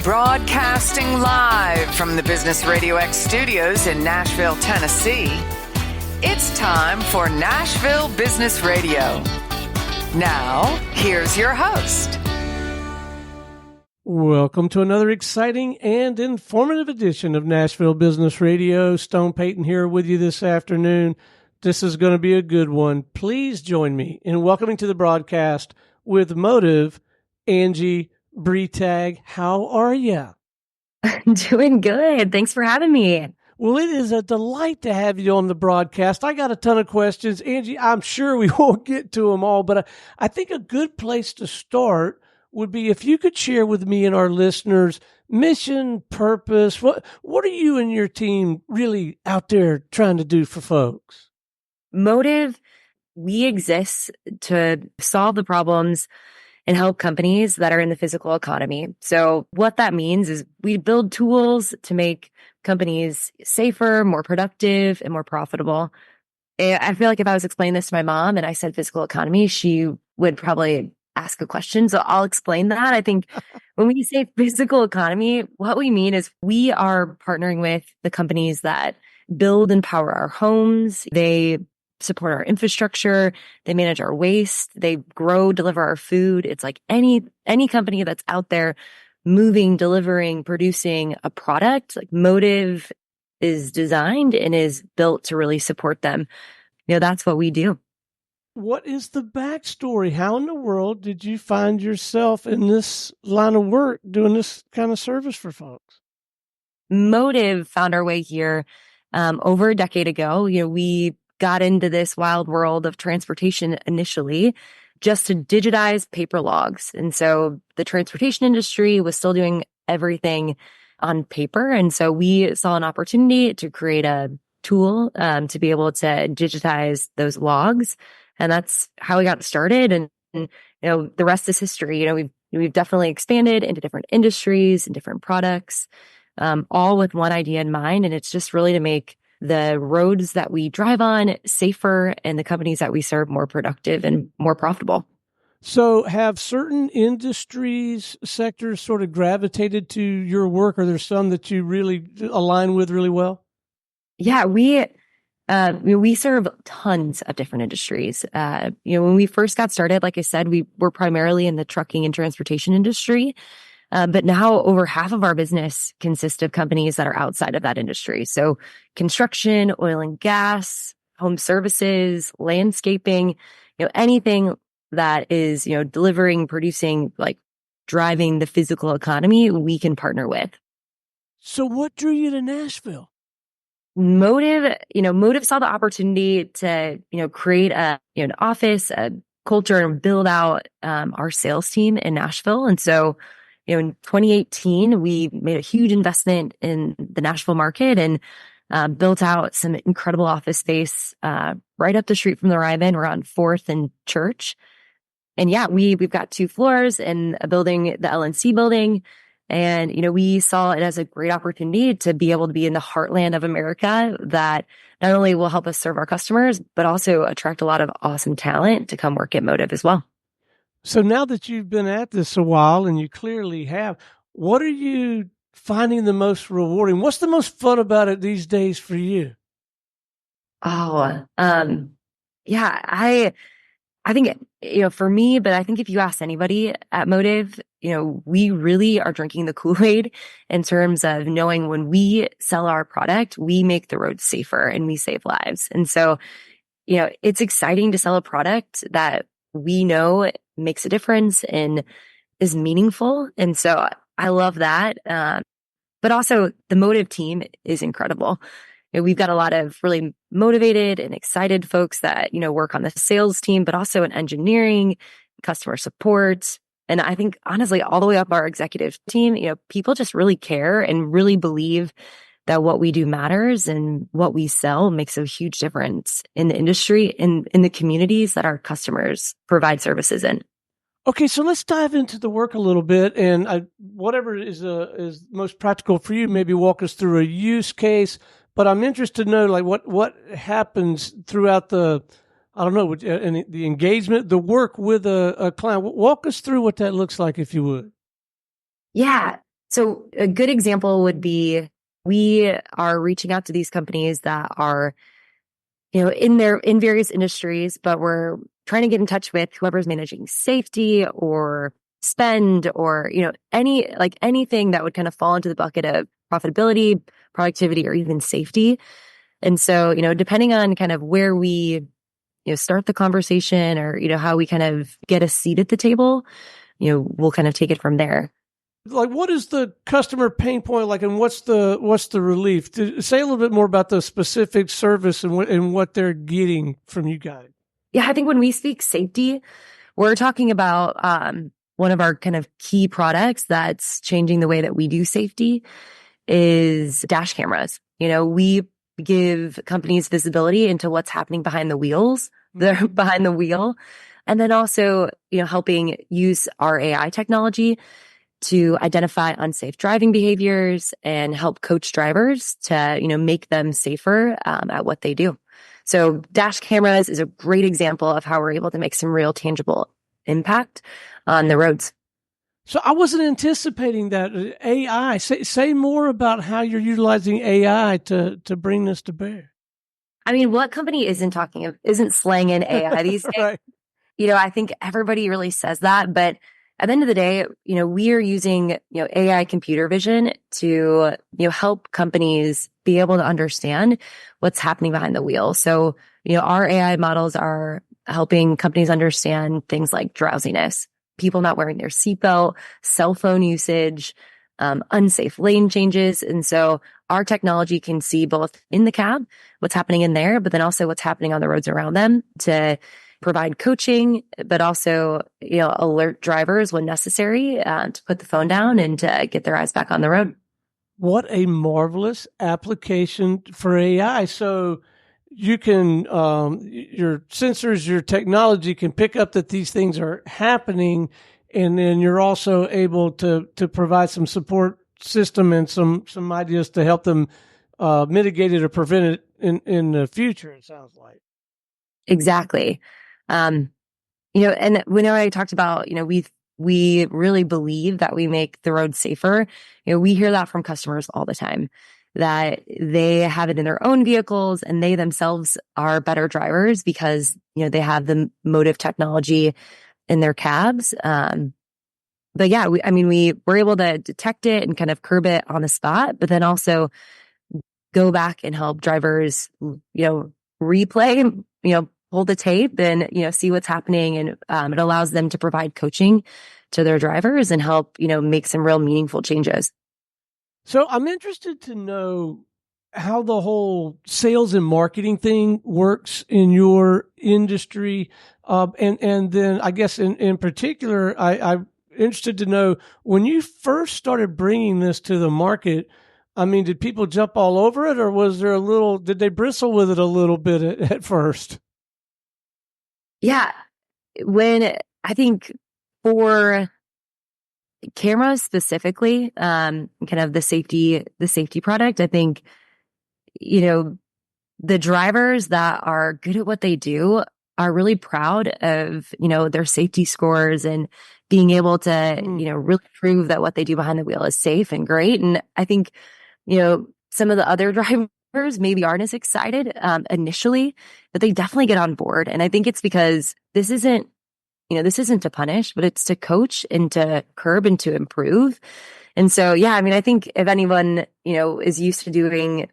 Broadcasting live from the Business RadioX studios in Nashville, Tennessee, it's time for Nashville Business Radio. Now, here's your host. Welcome to another exciting and informative edition of Nashville Business Radio. Stone Payton here with you this afternoon. This is going to be a good one. Please join me in welcoming to the broadcast with Motive Angie Bretag. How are you? Doing good. Thanks for having me. Well, it is a delight to have you on the broadcast. I got a ton of questions. Angie, I'm sure we won't get to them all, but I think a good place to start would be if you could share with me and our listeners mission, purpose. What are you and your team really out there trying to do for folks? Motive, we exist to solve the problems and help companies that are in the physical economy. So what that means is we build tools to make companies safer, more productive, and more profitable. I feel like if I was explaining this to my mom and I said physical economy, she would probably ask a question. So I'll explain that. I think when we say physical economy, what we mean is we are partnering with the companies that build and power our homes. They support our infrastructure. They manage our waste. They grow, deliver our food. It's like any company that's out there moving, delivering, producing a product, like Motive is designed and is built to really support them. That's what we do. What is the backstory? How in the world did you find yourself in this line of work doing this kind of service for folks? Motive found our way here over a decade ago. We got into this wild world of transportation initially just to digitize paper logs. And so the transportation industry was still doing everything on paper. And so we saw an opportunity to create a tool to be able to digitize those logs. And that's how we got started. And the rest is history. We've definitely expanded into different industries and different products, all with one idea in mind. And it's just really to make the roads that we drive on safer and the companies that we serve more productive and more profitable. So have certain industries, sectors sort of gravitated to your work? Are there some that you really align with really well? Yeah, we serve tons of different industries. When we first got started, like I said, we were primarily in the trucking and transportation industry. But now over half of our business consists of companies that are outside of that industry. So construction, oil and gas, home services, landscaping, anything that is, delivering, producing, like driving the physical economy, we can partner with. So what drew you to Nashville? Motive saw the opportunity to, create an office, a culture, and build out our sales team in Nashville. And so, in 2018, we made a huge investment in the Nashville market and built out some incredible office space right up the street from the Ryman. We're on 4th and Church. And yeah, we've got 2 floors in a building, the LNC building. And, we saw it as a great opportunity to be able to be in the heartland of America that not only will help us serve our customers, but also attract a lot of awesome talent to come work at Motive as well. So now that you've been at this a while, and you clearly have, what are you finding the most rewarding? What's the most fun about it these days for you? Yeah, I think, for me, but I think if you ask anybody at Motive, we really are drinking the Kool-Aid in terms of knowing when we sell our product, we make the roads safer and we save lives. And so, it's exciting to sell a product that we know makes a difference and is meaningful. And so I love that. But also the Motive team is incredible. We've got a lot of really motivated and excited folks that, work on the sales team, but also in engineering, customer support. And I think honestly, all the way up our executive team, people just really care and really believe that what we do matters and what we sell makes a huge difference in the industry and in the communities that our customers provide services in. Okay, so let's dive into the work a little bit, and whatever is most practical for you, maybe walk us through a use case. But I'm interested to know, like, what happens throughout the engagement, the work with a client. Walk us through what that looks like, if you would. Yeah. So a good example would be we are reaching out to these companies that are, in various industries, but we're trying to get in touch with whoever's managing safety or spend or, anything that would kind of fall into the bucket of profitability, productivity, or even safety. And so, depending on kind of where we, start the conversation or, how we kind of get a seat at the table, we'll kind of take it from there. Like, what is the customer pain point like, and what's the relief? Say a little bit more about the specific service and what they're getting from you guys. Yeah, I think when we speak safety, we're talking about one of our kind of key products that's changing the way that we do safety is dash cameras. We give companies visibility into what's happening behind the wheels, behind the wheel, and then also, helping use our AI technology to identify unsafe driving behaviors and help coach drivers to, make them safer at what they do. So dash cameras is a great example of how we're able to make some real tangible impact on the roads. So I wasn't anticipating that. AI, say more about how you're utilizing AI to bring this to bear. I mean, what company isn't slanging AI these days? Right. I think everybody really says that, but at the end of the day, we are using, AI computer vision to, help companies be able to understand what's happening behind the wheel. So, our AI models are helping companies understand things like drowsiness, people not wearing their seatbelt, cell phone usage, unsafe lane changes. And so our technology can see both in the cab, what's happening in there, but then also what's happening on the roads around them to provide coaching, but also, alert drivers when necessary to put the phone down and to get their eyes back on the road. What a marvelous application for AI. So you can, your sensors, your technology can pick up that these things are happening, and then you're also able to provide some support system and some ideas to help them mitigate it or prevent it in the future, it sounds like. Exactly. And when I talked about, we really believe that we make the road safer. We hear that from customers all the time, that they have it in their own vehicles and they themselves are better drivers because, they have the Motive technology in their cabs. But yeah, we're able to detect it and kind of curb it on the spot, but then also go back and help drivers, replay, pull the tape and, see what's happening. And it allows them to provide coaching to their drivers and help, make some real meaningful changes. So I'm interested to know how the whole sales and marketing thing works in your industry. And then I guess in particular, I'm interested to know when you first started bringing this to the market, did people jump all over it, or did they bristle with it a little bit at first? Yeah. I think for cameras specifically, kind of the safety product, I think, the drivers that are good at what they do are really proud of, their safety scores and being able to, really prove that what they do behind the wheel is safe and great. And I think, some of the other drivers maybe aren't as excited initially, but they definitely get on board. And I think it's because this isn't to punish, but it's to coach and to curb and to improve. And so, yeah, I think if anyone, is used to doing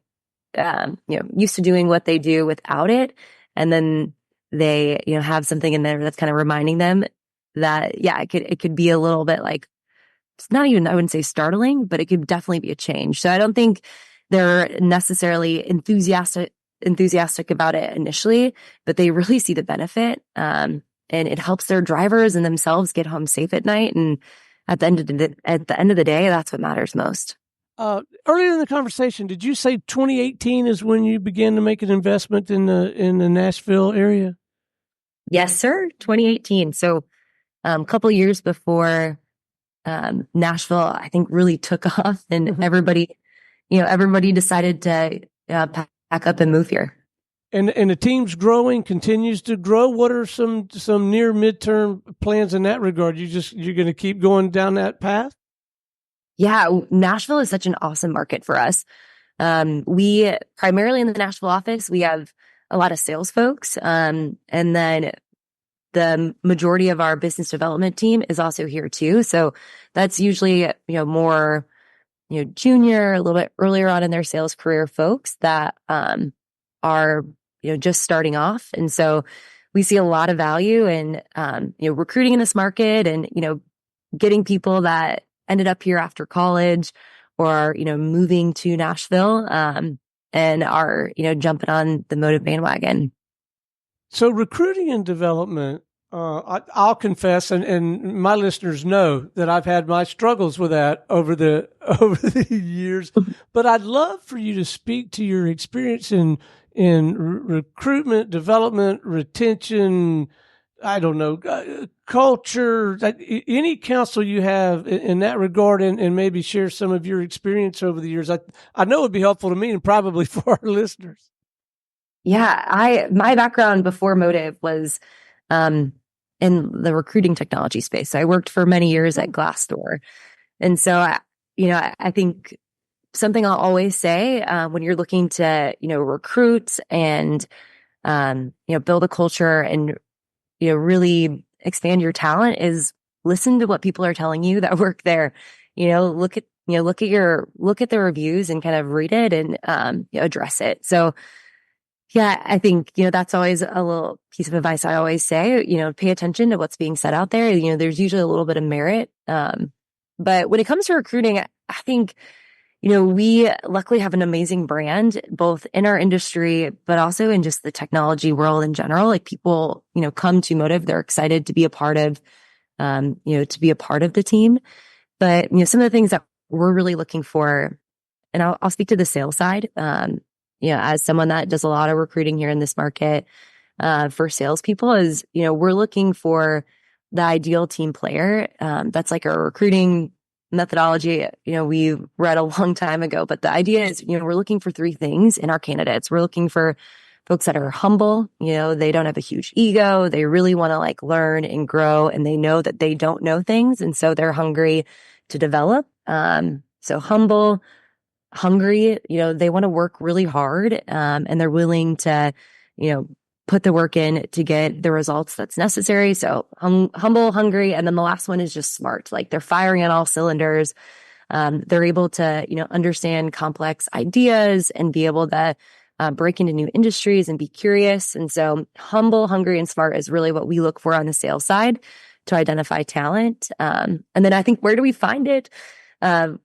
what they do without it, and then they, have something in there that's kind of reminding them that, yeah, it could be a little bit like, it's not even, I wouldn't say startling, but it could definitely be a change. So I don't think they're necessarily enthusiastic about it initially, but they really see the benefit. And it helps their drivers and themselves get home safe at night. And at the end of the day, that's what matters most. Earlier in the conversation, did you say 2018 is when you began to make an investment in the Nashville area? Yes, sir. 2018. So a couple of years before Nashville, I think, really took off, and everybody decided to pack up and move here. And the team's growing, continues to grow. What are some near midterm plans in that regard? You're going to keep going down that path? Yeah, Nashville is such an awesome market for us. We primarily in the Nashville office, we have a lot of sales folks. And then the majority of our business development team is also here too. So that's usually, more, junior, a little bit earlier on in their sales career folks that, are, just starting off. And so we see a lot of value in, recruiting in this market and, getting people that ended up here after college or, moving to Nashville, and are, jumping on the Motive bandwagon. So recruiting and development, I'll confess, and my listeners know that I've had my struggles with that over the years. But I'd love for you to speak to your experience in recruitment, development, retention. I don't know, culture. Any counsel you have in that regard, and maybe share some of your experience over the years. I know it would be helpful to me and probably for our listeners. Yeah, my background before Motive was in the recruiting technology space. So I worked for many years at Glassdoor. And so, I think something I'll always say when you're looking to, recruit and, build a culture and, really expand your talent is listen to what people are telling you that work there. Look at the reviews and kind of read it and address it. So, yeah, I think, that's always a little piece of advice I always say, pay attention to what's being said out there. There's usually a little bit of merit. But when it comes to recruiting, I think, we luckily have an amazing brand, both in our industry, but also in just the technology world in general. Like people, come to Motive, they're excited to be a part of, the team. But, some of the things that we're really looking for, and I'll speak to the sales side, as someone that does a lot of recruiting here in this market, for salespeople is, we're looking for the ideal team player. That's like a recruiting methodology, we read a long time ago, but the idea is, we're looking for three things in our candidates. We're looking for folks that are humble, they don't have a huge ego. They really want to learn and grow, and they know that they don't know things. And so they're hungry to develop. So humble, hungry, they want to work really hard, and they're willing to, put the work in to get the results that's necessary. So humble, hungry. And then the last one is just smart. Like they're firing on all cylinders. They're able to, understand complex ideas and be able to break into new industries and be curious. And so humble, hungry, and smart is really what we look for on the sales side to identify talent. And then I think, where do we find it?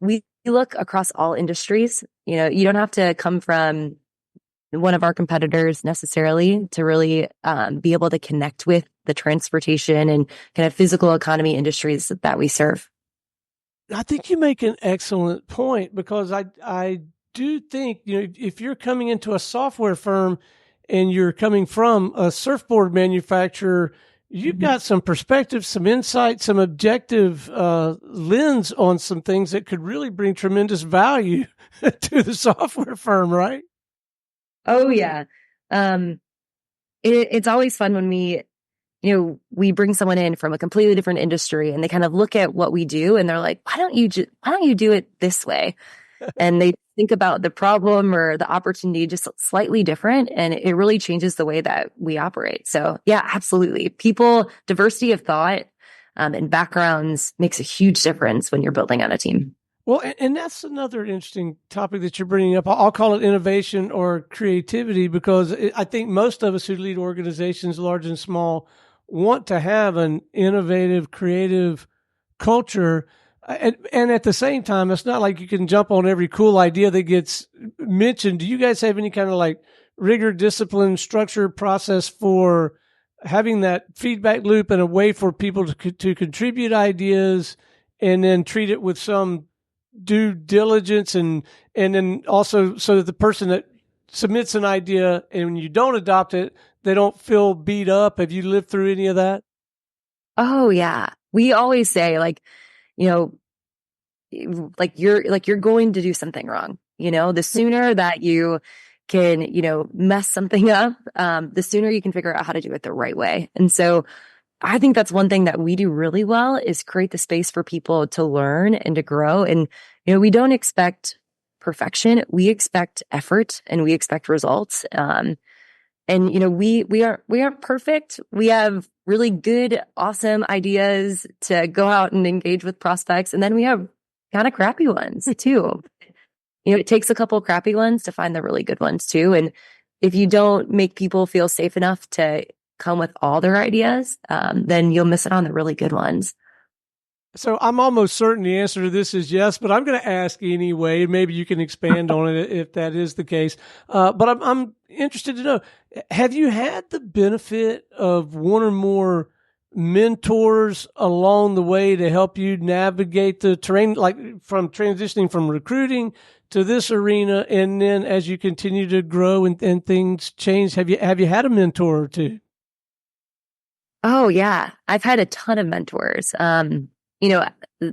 We look across all industries. You don't have to come from one of our competitors necessarily to really be able to connect with the transportation and kind of physical economy industries that we serve. I think you make an excellent point, because I do think, if you're coming into a software firm and you're coming from a surfboard manufacturer, you've got some perspective, some insight, some objective lens on some things that could really bring tremendous value to the software firm, right? Oh, yeah. It's always fun when we bring someone in from a completely different industry and they kind of look at what we do and they're like, why don't you do it this way? And they think about the problem or the opportunity just slightly different. And it really changes the way that we operate. So yeah, absolutely. Diversity of thought, and backgrounds makes a huge difference when you're building on a team. Well, and that's another interesting topic that you're bringing up. I'll call it innovation or creativity, because I think most of us who lead organizations, large and small, want to have an innovative, creative culture. And at the same time, it's not like you can jump on every cool idea that gets mentioned. Do you guys have any kind of rigor, discipline, structure, process for having that feedback loop and a way for people to contribute ideas and then treat it with some due diligence, and then also so that the person that submits an idea and when you don't adopt it, they don't feel beat up? Have you lived through any of that? Oh yeah. We always say you're going to do something wrong. The sooner that you can, mess something up, the sooner you can figure out how to do it the right way. And so I think that's one thing that we do really well is create the space for people to learn and to grow. And, we don't expect perfection. We expect effort and we expect results. And we aren't perfect. We have really good, awesome ideas to go out and engage with prospects. And then we have kind of crappy ones too. It takes a couple crappy ones to find the really good ones too. And if you don't make people feel safe enough to come with all their ideas, then you'll miss it on the really good ones. So I'm almost certain the answer to this is yes, but I'm going to ask anyway. Maybe you can expand on it if that is the case. But I'm interested to know, have you had the benefit of one or more mentors along the way to help you navigate the terrain, like from transitioning from recruiting to this arena? And then as you continue to grow and things change, have you had a mentor or two? Oh yeah. I've had a ton of mentors.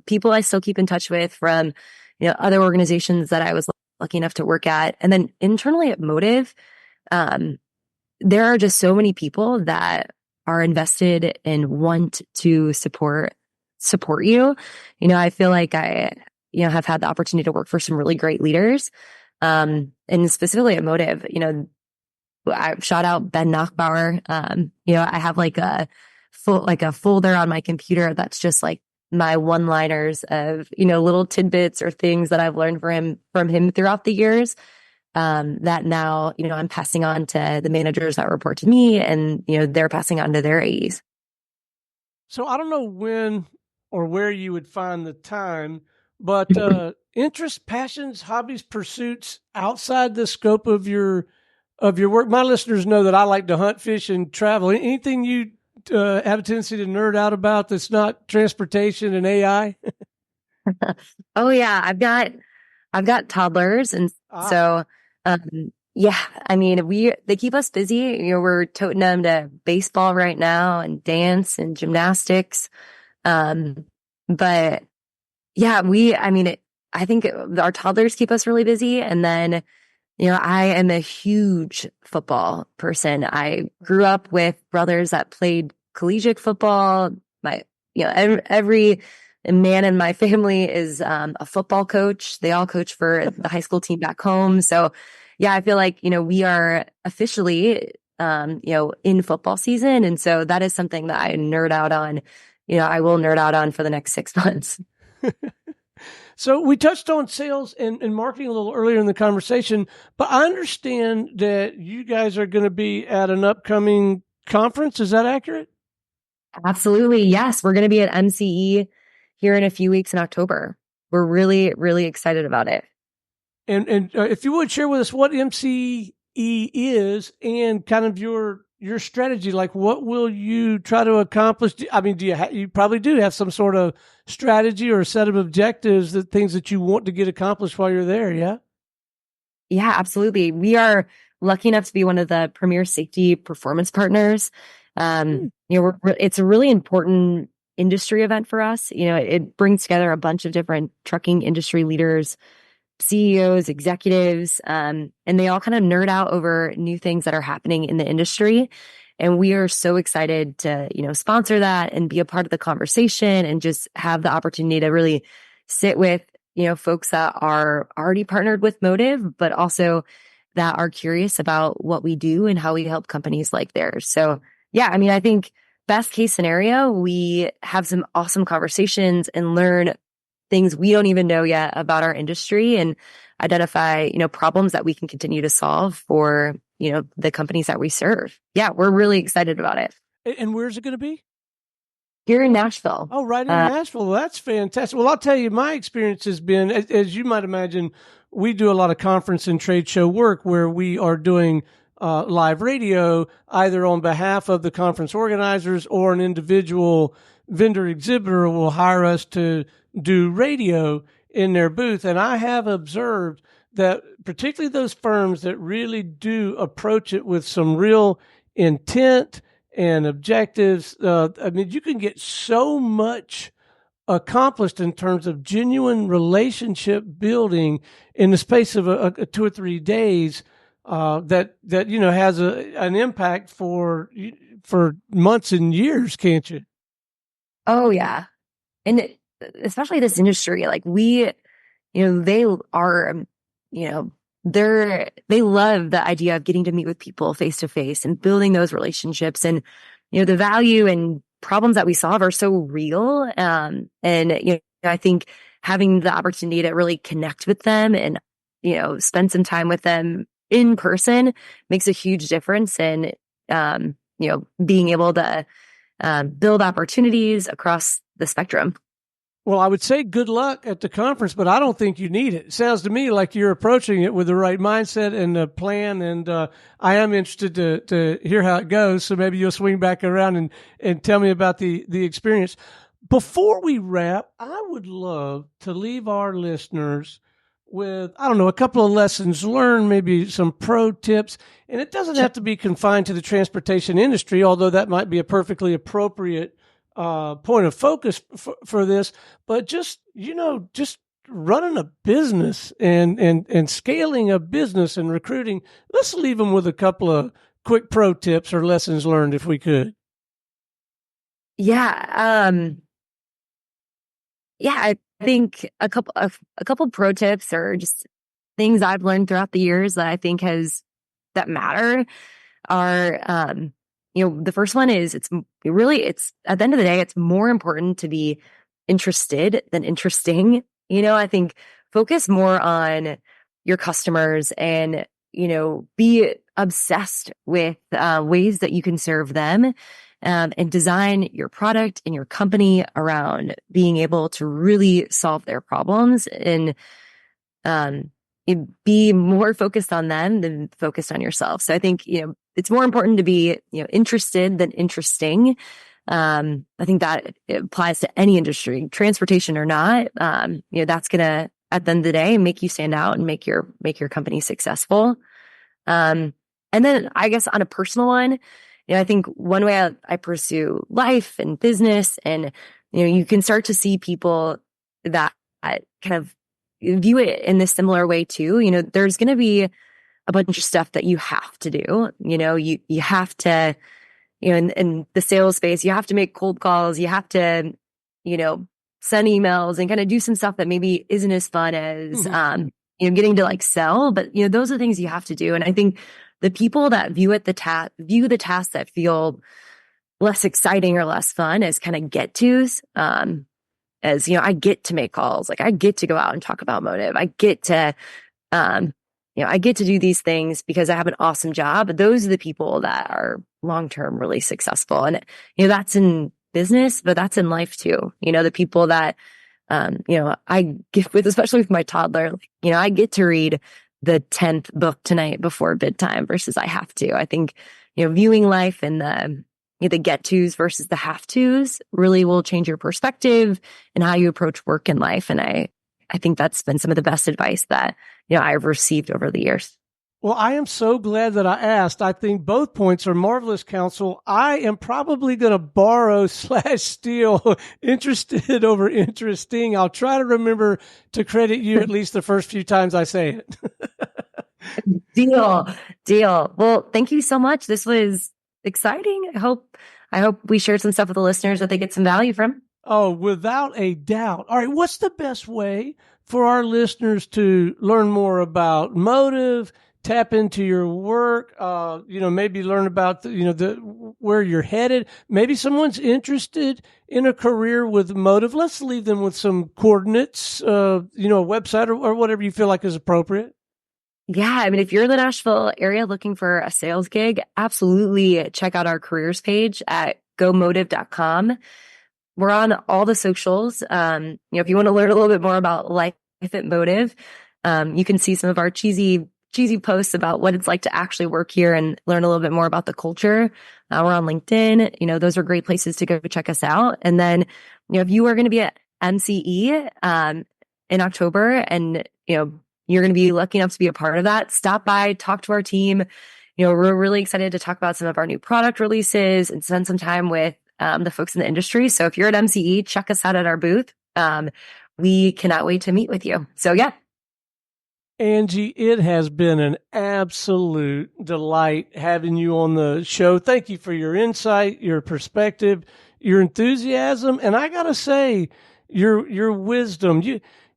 People I still keep in touch with from, other organizations that I was lucky enough to work at. And then internally at Motive, there are just so many people that are invested and want to support you. I feel like I, have had the opportunity to work for some really great leaders. And specifically at Motive, I shout out Ben Nachbauer. I have like a folder on my computer that's just like my one-liners of, little tidbits or things that I've learned from him throughout the years, that now, I'm passing on to the managers that report to me and, they're passing on to their AEs. So I don't know when or where you would find the time, but interests, passions, hobbies, pursuits outside the scope of your work. My listeners know that I like to hunt, fish, and travel. Anything you have a tendency to nerd out about that's not transportation and AI? Oh yeah, I've got toddlers, and so they keep us busy. We're toting them to baseball right now and dance and gymnastics. But yeah, I think our toddlers keep us really busy, and then I am a huge football person. I grew up with brothers that played collegiate football. Every man in my family is a football coach. They all coach for the high school team back home. So yeah, I feel like, we are officially, in football season. And so that is something that I nerd out on. I will nerd out on for the next 6 months. So we touched on sales and marketing a little earlier in the conversation, but I understand that you guys are going to be at an upcoming conference. Is that accurate? Absolutely. Yes. We're going to be at MCE here in a few weeks in October. We're really, really excited about it. And if you would share with us what MCE is and kind of your strategy, like what will you try to accomplish? I mean, you probably do have some sort of strategy or a set of objectives, things that you want to get accomplished while you're there. Yeah. Yeah, absolutely. We are lucky enough to be one of the premier safety performance partners. It's a really important industry event for us. It brings together a bunch of different trucking industry leaders, CEOs, executives, and they all kind of nerd out over new things that are happening in the industry. And we are so excited to, sponsor that and be a part of the conversation and just have the opportunity to really sit with, folks that are already partnered with Motive, but also that are curious about what we do and how we help companies like theirs. So yeah, I think best case scenario, we have some awesome conversations and learn things we don't even know yet about our industry and identify, problems that we can continue to solve for, the companies that we serve. Yeah, we're really excited about it. And where's it going to be? Here in Nashville. Oh, right in Nashville. Well, that's fantastic. Well, I'll tell you, my experience has been, as you might imagine, we do a lot of conference and trade show work where we are doing live radio, either on behalf of the conference organizers or an individual vendor exhibitor will hire us to do radio in their booth. And I have observed that particularly those firms that really do approach it with some real intent and objectives, you can get so much accomplished in terms of genuine relationship building in the space of 2 or 3 days, that has an impact for for months and years, can't you? Oh yeah. And especially this industry, like they are, they love the idea of getting to meet with people face to face and building those relationships. And, the value and problems that we solve are so real. I think having the opportunity to really connect with them and, spend some time with them in person makes a huge difference in, being able to build opportunities across the spectrum. Well, I would say good luck at the conference, but I don't think you need it. It sounds to me like you're approaching it with the right mindset and a plan. And I am interested to hear how it goes. So maybe you'll swing back around and tell me about the experience. Before we wrap, I would love to leave our listeners with, I don't know, a couple of lessons learned, maybe some pro tips. And it doesn't have to be confined to the transportation industry, although that might be a perfectly appropriate point of focus for this, but just running a business and scaling a business and recruiting. Let's leave them with a couple of quick pro tips or lessons learned, if we could. Yeah. I think a couple pro tips or just things I've learned throughout the years that I think that matter are, the first one is it's at the end of the day, it's more important to be interested than interesting. I think focus more on your customers and, be obsessed with ways that you can serve them, and design your product and your company around being able to really solve their problems and, be more focused on them than focused on yourself. So I think, it's more important to be, interested than interesting. I think that it applies to any industry, transportation or not. That's going to, at the end of the day, make you stand out and make your company successful. And then I guess on a personal one, I think one way I pursue life and business, and, you can start to see people that kind of view it in this similar way too. There's going to be a bunch of stuff that you have to do. You have to, in the sales space, you have to make cold calls. You have to, send emails and kind of do some stuff that maybe isn't as fun as, getting to like sell. But, those are things you have to do. And I think the people that view the tasks that feel less exciting or less fun as kind of get-tos, as, I get to make calls. Like I get to go out and talk about Motive. I get to, I get to do these things because I have an awesome job. Those are the people that are long-term really successful. And, that's in business, but that's in life too. The people that, I get with, especially with my toddler, I get to read the 10th book tonight before bedtime versus I have to. I think, viewing life and the get-tos versus the have-tos really will change your perspective and how you approach work and life. And I think that's been some of the best advice that, I've received over the years. Well, I am so glad that I asked. I think both points are marvelous, counsel. I am probably going to borrow / steal interested over interesting. I'll try to remember to credit you at least the first few times I say it. Deal. Well, thank you so much. This was exciting. I hope we shared some stuff with the listeners that they get some value from. Oh, without a doubt. All right. What's the best way for our listeners to learn more about Motive, tap into your work, maybe learn about, where you're headed? Maybe someone's interested in a career with Motive. Let's leave them with some coordinates, a website or whatever you feel like is appropriate. Yeah. I mean, if you're in the Nashville area looking for a sales gig, absolutely check out our careers page at gomotive.com. We're on all the socials. If you want to learn a little bit more about life at Motive, you can see some of our cheesy posts about what it's like to actually work here and learn a little bit more about the culture. We're on LinkedIn. Those are great places to go check us out. And then, if you are going to be at MCE in October and, you're going to be lucky enough to be a part of that, stop by, talk to our team. We're really excited to talk about some of our new product releases and spend some time with the folks in the industry. So if you're at MCE, check us out at our booth. We cannot wait to meet with you. So yeah. Angie, it has been an absolute delight having you on the show. Thank you for your insight, your perspective, your enthusiasm, and I gotta say, your wisdom.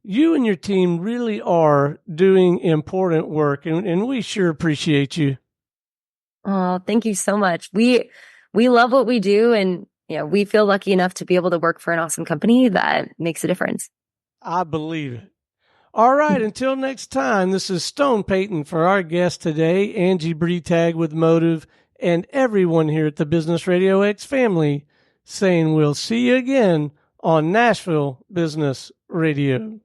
You and your team really are doing important work, and we sure appreciate you. Oh, thank you so much. We love what we do, and we feel lucky enough to be able to work for an awesome company that makes a difference. I believe it. All right, until next time, this is Stone Payton for our guest today, Angie Bretag with Motive, and everyone here at the Business RadioX family saying we'll see you again on Nashville Business Radio.